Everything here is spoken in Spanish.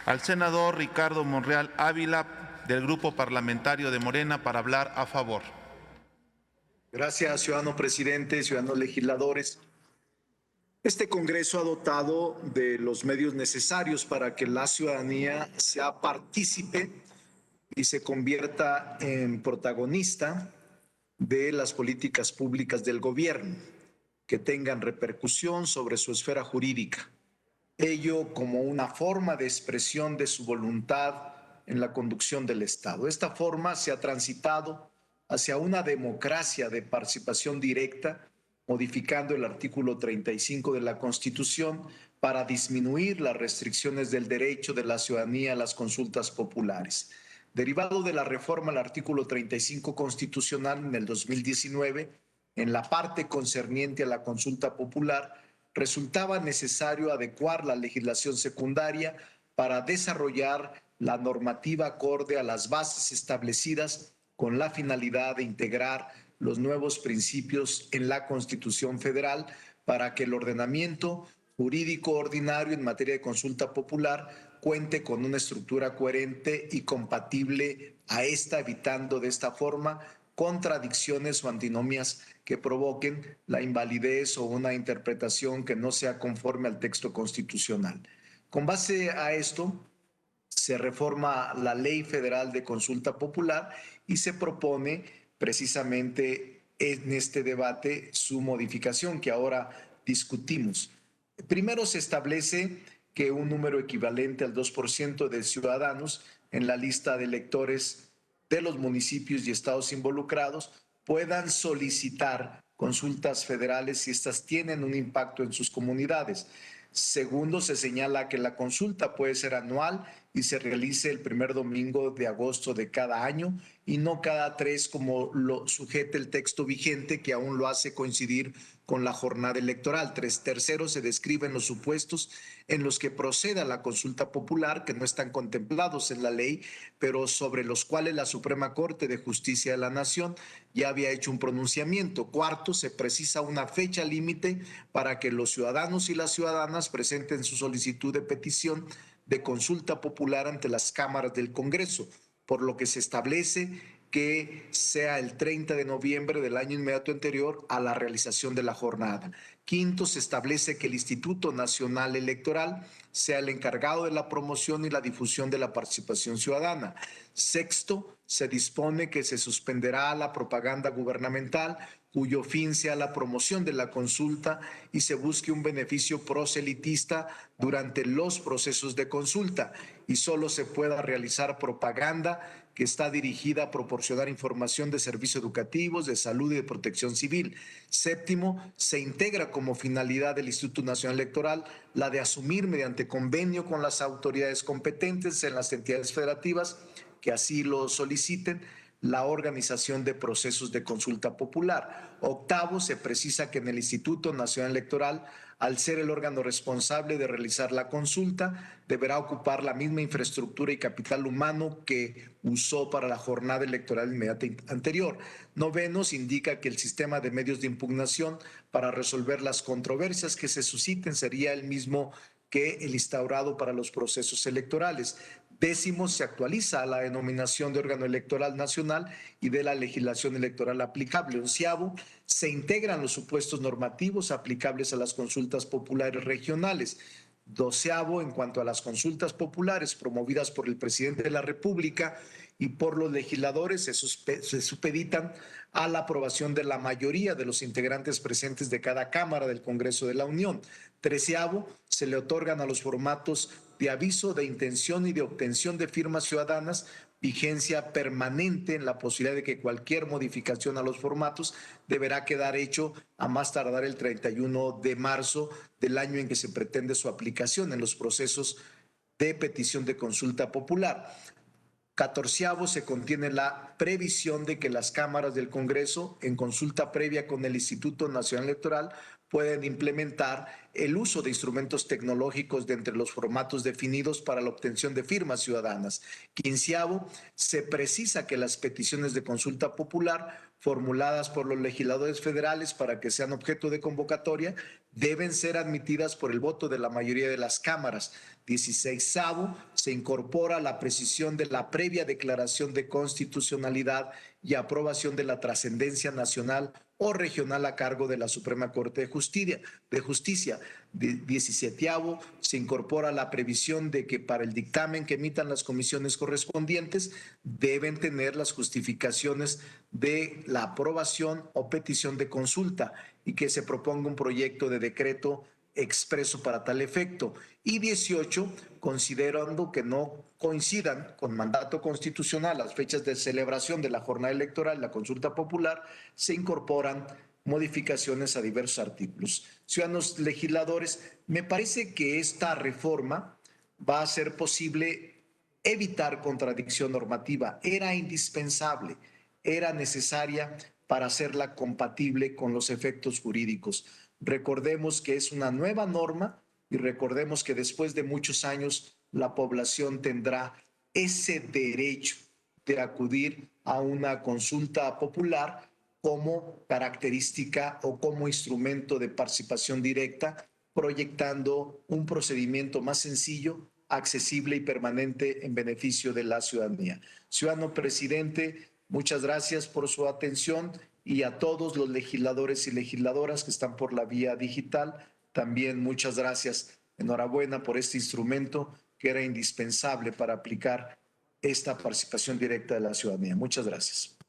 Al senador Ricardo Monreal Ávila, del Grupo Parlamentario de Morena, para hablar a favor. Gracias, ciudadano presidente, ciudadanos legisladores. Este Congreso ha dotado de los medios necesarios para que la ciudadanía sea partícipe y se convierta en protagonista de las políticas públicas del gobierno, que tengan repercusión sobre su esfera jurídica. Ello como una forma de expresión de su voluntad en la conducción del Estado. Esta forma se ha transitado hacia una democracia de participación directa, modificando el artículo 35 de la Constitución para disminuir las restricciones del derecho de la ciudadanía a las consultas populares. Derivado de la reforma al artículo 35 constitucional en el 2019, en la parte concerniente a la consulta popular, resultaba necesario adecuar la legislación secundaria para desarrollar la normativa acorde a las bases establecidas con la finalidad de integrar los nuevos principios en la Constitución Federal para que el ordenamiento jurídico ordinario en materia de consulta popular cuente con una estructura coherente y compatible a esta, evitando de esta forma contradicciones o antinomias que provoquen la invalidez o una interpretación que no sea conforme al texto constitucional. Con base a esto, se reforma la Ley Federal de Consulta Popular y se propone precisamente en este debate su modificación que ahora discutimos. Primero se establece que un número equivalente al 2% de ciudadanos en la lista de electores de los municipios y estados involucrados puedan solicitar consultas federales si estas tienen un impacto en sus comunidades. Segundo, se señala que la consulta puede ser anual y se realice el primer domingo de agosto de cada año y no cada 3 como lo sujeta el texto vigente, que aún lo hace coincidir con la jornada electoral. Tercero, se describen los supuestos en los que proceda la consulta popular, que no están contemplados en la ley, pero sobre los cuales la Suprema Corte de Justicia de la Nación ya había hecho un pronunciamiento. Cuarto, se precisa una fecha límite para que los ciudadanos y las ciudadanas presenten su solicitud de petición de consulta popular ante las cámaras del Congreso, por lo que se establece que sea el 30 de noviembre del año inmediato anterior a la realización de la jornada. Quinto, se establece que el Instituto Nacional Electoral sea el encargado de la promoción y la difusión de la participación ciudadana. Sexto, se dispone que se suspenderá la propaganda gubernamental cuyo fin sea la promoción de la consulta y se busque un beneficio proselitista durante los procesos de consulta y solo se pueda realizar propaganda que está dirigida a proporcionar información de servicios educativos, de salud y de protección civil. Séptimo, se integra como finalidad del Instituto Nacional Electoral la de asumir mediante convenio con las autoridades competentes en las entidades federativas que así lo soliciten la organización de procesos de consulta popular. Octavo, se precisa que en el Instituto Nacional Electoral, al ser el órgano responsable de realizar la consulta, deberá ocupar la misma infraestructura y capital humano que usó para la jornada electoral inmediata anterior. Noveno, se indica que el sistema de medios de impugnación para resolver las controversias que se susciten sería el mismo que el instaurado para los procesos electorales. Décimo, se actualiza la denominación de órgano electoral nacional y de la legislación electoral aplicable. Onceavo, se integran los supuestos normativos aplicables a las consultas populares regionales. Doceavo, en cuanto a las consultas populares promovidas por el presidente de la República y por los legisladores, se supeditan a la aprobación de la mayoría de los integrantes presentes de cada Cámara del Congreso de la Unión. Treceavo, se le otorgan a los formatos de aviso de intención y de obtención de firmas ciudadanas vigencia permanente en la posibilidad de que cualquier modificación a los formatos deberá quedar hecho a más tardar el 31 de marzo del año en que se pretende su aplicación en los procesos de petición de consulta popular. Catorceavo, se contiene la previsión de que las cámaras del Congreso, en consulta previa con el Instituto Nacional Electoral, pueden implementar el uso de instrumentos tecnológicos de entre los formatos definidos para la obtención de firmas ciudadanas. Quinceavo, se precisa que las peticiones de consulta popular formuladas por los legisladores federales para que sean objeto de convocatoria deben ser admitidas por el voto de la mayoría de las cámaras. 16avo, se incorpora la precisión de la previa declaración de constitucionalidad y aprobación de la trascendencia nacional o regional a cargo de la Suprema Corte de Justicia. 17avo, se incorpora la previsión de que para el dictamen que emitan las comisiones correspondientes deben tener las justificaciones de la aprobación o petición de consulta y que se proponga un proyecto de decreto expreso para tal efecto. Y 18, considerando que no coincidan con mandato constitucional las fechas de celebración de la jornada electoral y la consulta popular, se incorporan modificaciones a diversos artículos. Ciudadanos legisladores, me parece que esta reforma va a ser posible evitar contradicción normativa. Era indispensable, era necesaria para hacerla compatible con los efectos jurídicos. Recordemos que es una nueva norma y recordemos que después de muchos años la población tendrá ese derecho de acudir a una consulta popular como característica o como instrumento de participación directa, proyectando un procedimiento más sencillo, accesible y permanente en beneficio de la ciudadanía. Ciudadano presidente, muchas gracias por su atención y a todos los legisladores y legisladoras que están por la vía digital, también muchas gracias. Enhorabuena por este instrumento que era indispensable para aplicar esta participación directa de la ciudadanía. Muchas gracias.